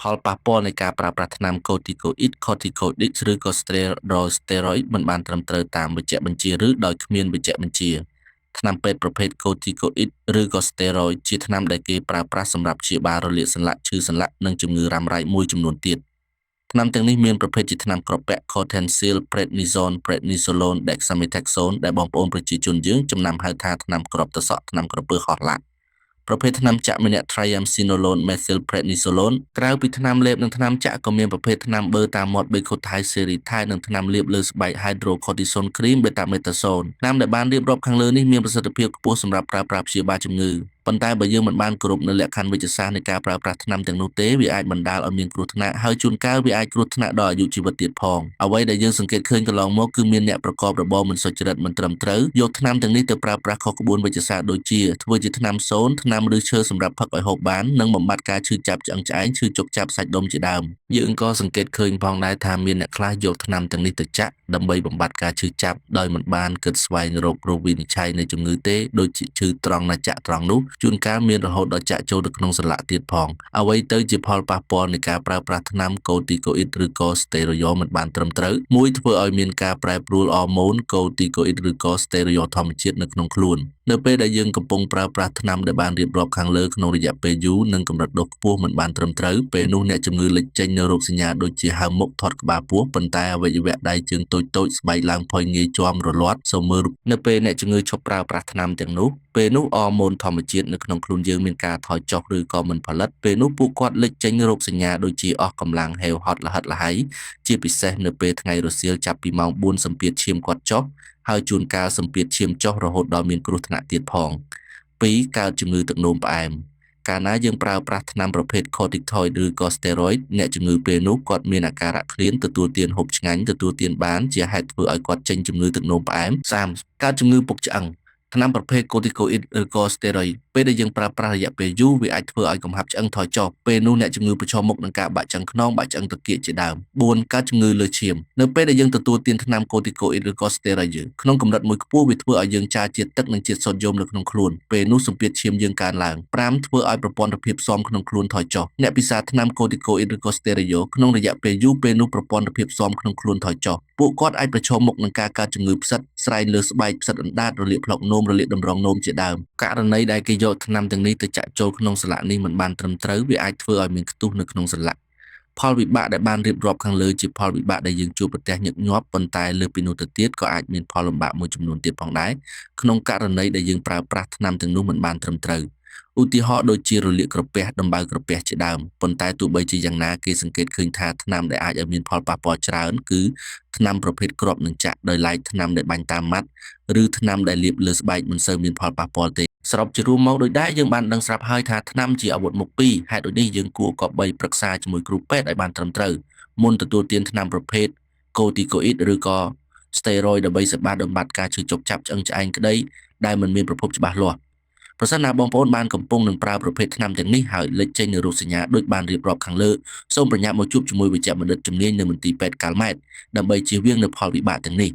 ផលប៉ះពាល់នៃការប្រើប្រាស់ថ្នាំកូទីកូអ៊ីដ corticoids ឬក៏ steroid មិនបានត្រឹមត្រូវតាមវេជ្ជបញ្ជាឬដោយគ្មានវេជ្ជបញ្ជាថ្នាំពេទ្យប្រភេទ corticoid ឬក៏ steroid ជាថ្នាំដែលគេប្រើប្រាស់សម្រាប់ព្យាបាលរលាកសន្លាក់ឈឺសន្លាក់និងជំងឺរ៉ាំរ៉ៃមួយចំនួនទៀតថ្នាំទាំងនេះមានប្រភេទជាថ្នាំក្រពាក់ Cortensil, Prednisone, Prednisolone, Dexamethasone ដែលបងប្អូនប្រជាជនយើងចំណាំហៅថាថ្នាំគ្រាប់ត្រសក់ថ្នាំក្រពើហោះឡាក់ប្រភេទថ្នាំចាក់ម្នាក់ Triamcinolone Methylprednisolone ក្រៅពីថ្នាំលេបនិងថ្នាំចាក់ក៏មានប្រភេទថ្នាំបឺតាមមាត់ Becotide-seritide និងថ្នាំលាបលើស្បែក Hydrocortisone Cream Betamethasone ថ្នាំដែលបានរៀបរាប់ខាងលើនេះមានប្រសិទ្ធភាពខ្ពស់សម្រាប់ប្រើប្រាស់ព្យាបាលជំងឺប៉ុន្តែបើយើងមិនបានគោរពនៅលក្ខខណ្ឌវិទ្យាសាស្ត្រនៃការប្រើប្រាស់ថ្នាំទាំងនោះទេវាអាចបណ្ដាលឲ្យមានគ្រោះថ្នាក់ហើយជួនកាលវាអាចគ្រោះថ្នាក់ដល់អាយុជីវិតទៀតផងអ្វីដែលយើងសង្កេតឃើញកន្លងមកគឺមានអ្នកប្រកបរបរមិនសុចរិតមិនត្រឹមត្រូវយកថ្នាំទាំងនេះទៅប្រើប្រាស់ខុសក្បួនវិទ្យាសាស្ត្រដូចជាធ្វើជាថ្នាំសូន្យថ្នាំឬឈើសម្រាប់ផឹកឲ្យហូបបាននិងបំបត្តិការឈឺចាប់ឆ្អឹងឆ្អែងឈឺជុកចាប់សាច់ដុំជាដើមយើងក៏សង្កេតឃើញផងដែរថាមានអ្នកខ្លះយកថ្នាំទាំងនេះទៅចាក់ដើម្បីបំបត្តិការឈឺចាប់ដោយមិនបានគិតស្វែងរករោគវិនិច្ឆ័យនៃជំងឺទេដូចជាឈឺត្រង់ណាចាក់ត្រង់នោះជួនកាលមានរហូតដល់ចាក់ចូលទៅក្នុងសន្លាក់ទៀតផងអ្វីទៅជាផលប៉ះពាល់នៃការប្រើប្រាស់ថ្នាំកូទីកូអ៊ីដឬក៏ស្តេរ៉ូយ៉លមិនបានត្រឹមត្រូវមួយធ្វើឲ្យមានការប្រែប្រួលហូម៉ូនកូទីកូអ៊ីដឬក៏ស្តេរ៉ូយ៉លធម្មជាតិនៅក្នុងខ្លួននៅពេលដែលយើងកំពុងប្រើប្រាស់ថ្នាំដែលបានរៀបរាប់ខាងលើក្នុងរយៈពេលយូរនិងកម្រិតដូសខ្ពស់មិនបានត្រឹមត្រូវពេលនោះអ្នកជំងឺលេចចេញនូវរោគសញ្ញាដូចជាហើមមុខធាត់ក្បាលពោះប៉ុន្តែអវយវៈដៃជើងតូចៗស្បែកឡើងផុយងាយជាំរលាត់សូមមើលនៅពេលអ្នកជំងឺឈប់ប្រើប្រាស់ថ្នាំទាំងនោះពេលនោះអរម៉ូនធម្មជាតិនៅក្នុងខ្លួនយើងមានការថយចុះឬក៏មិនផលិតពេលនោះពួកគាត់លេចចេញរោគសញ្ញាដូចជាអស់កម្លាំងហេវហត់ល្ហិតល្ហៃជាពិសេសនៅពេលថ្ងៃរសៀលចាប់ពីម៉ោង4សម្ពាធឈាមគាត់ចុះហើយជួនកាលសម្ពាធឈាមចុះរហូតដល់មានគ្រោះថ្នាក់ទៀតផង2កើតជំងឺទឹកនោមផ្អែមកាលណាយើងប្រើប្រាស់ថ្នាំប្រភេទ corticoid ឬក៏ steroid អ្នកជំងឺពេលនោះគាត់មានអាការៈឃ្លានទទួលទានហូបឆ្ងាញ់ទទួលទានបានជាហេតុធ្វើឲ្យគាត់ចេញជំងឺទឹកនោមផ្អែម3កើតជំងឺពុកឆ្អឹងថ្នាំប្រភេទ corticoid ឬក៏ steroid ពេលដែលយើងប្រើប្រាស់រយៈពេលយូរវាអាចធ្វើឲ្យកំហាប់ឆ្អឹងថយចុះពេលនោះអ្នកជំងឺប្រឈមមុខនឹងការបាក់ឆ្អឹងខ្នងបាក់ឆ្អឹងត្រគាកជាដើម4កើតជំងឺលើឈាមនៅពេលដែលយើងទទួលទានថ្នាំ corticoid ឬក៏ steroid យើងក្នុងកម្រិតមួយខ្ពស់វាធ្វើឲ្យយើងចារជាតិទឹកនិងជាតិសូដ្យូមនៅក្នុងខ្លួនពេលនោះសម្ពាធឈាមយើងកើនឡើង5ធ្វើឲ្យប្រព័ន្ធភាពស៊ាំក្នុងខ្លួនថយចុះអ្នកពិសាថ្នាំ corticoid ឬក៏ steroid ក្នុងរយៈពេលយូរពេលនោះប្រព័ន្ធភាពស៊ាំក្នុងខ្លួនថយចុះពួកគាត់អាចប្រឈមមុខនឹងការកើតជំងឺផ្សិតស្រែកលើស្បែកផ្សិតអណ្ដាតរលាកផ្លុកនោមរលាកតម្រងនោមជាដើមករណីដែលគេយកថ្នាំទាំងនេះទៅចាក់ចូលក្នុងសន្លាក់នេះមិនបានត្រឹមត្រូវវាអាចធ្វើឲ្យមានខ្ទុះនៅក្នុងសន្លាក់ផលវិបាកដែលបានរៀបរាប់ខាងលើជាផលវិបាកដែលយើងជួបប្រទះញឹកញាប់ប៉ុន្តែលើពីនោះទៅទៀតក៏អាចមានផលលំបាកមួយចំនួនទៀតផងដែរក្នុងករណីដែលយើងប្រើប្រាស់ថ្នាំទាំងនោះមិនបានត្រឹមត្រូវឧទាហរណ៍ដូចជារលាកក្រពះដំបៅក្រពះជាដើមប៉ុន្តែទោះបីជាយ៉ាងណាគេសង្កេតឃើញថាថ្នាំដែលអាចឲ្យមានផលប៉ះពាល់ច្រើនគឺថ្នាំប្រភេទគ្រាប់និងចាក់ដោយឡែកថ្នាំដែលបាញ់តាមម៉ាត់ឬថ្នាំដែលលាបលើស្បែកមិនសូវមានផលប៉ះពាល់ទេសរុបជារួមមកដូចដែរយើងបានដឹងស្រាប់ហើយថាថ្នាំជាអាវុធមុខពីរហេតុដូចនេះយើងគួរគប្បីប្រឹក្សាជាមួយគ្រូពេទ្យឲ្យបានត្រឹមត្រូវមុនទទួលទានថ្នាំប្រភេទ corticoid ឬក៏ steroid ដើម្បីសម្បាត់ការឈឺចុកចាប់ឆ្អឹងឆ្អែងក្តីដែលមិនមានប្រភពច្បាស់លាស់ប្រសិនណាបងប្អូនបានកំពុងនឹងប្រើប្រភេទថ្នាំទាំងនេះហើយលេចចេញនូវរោគសញ្ញាដូចបានរៀបរាប់ខាងលើសូមប្រញាប់មកជួបជាមួយវេជ្ជបណ្ឌិតជំនាញនៅមន្ទីរពេទ្យកាល់ម៉ែតដើម្បីជៀសវាងនូវផលវិបាកទាំងនេះ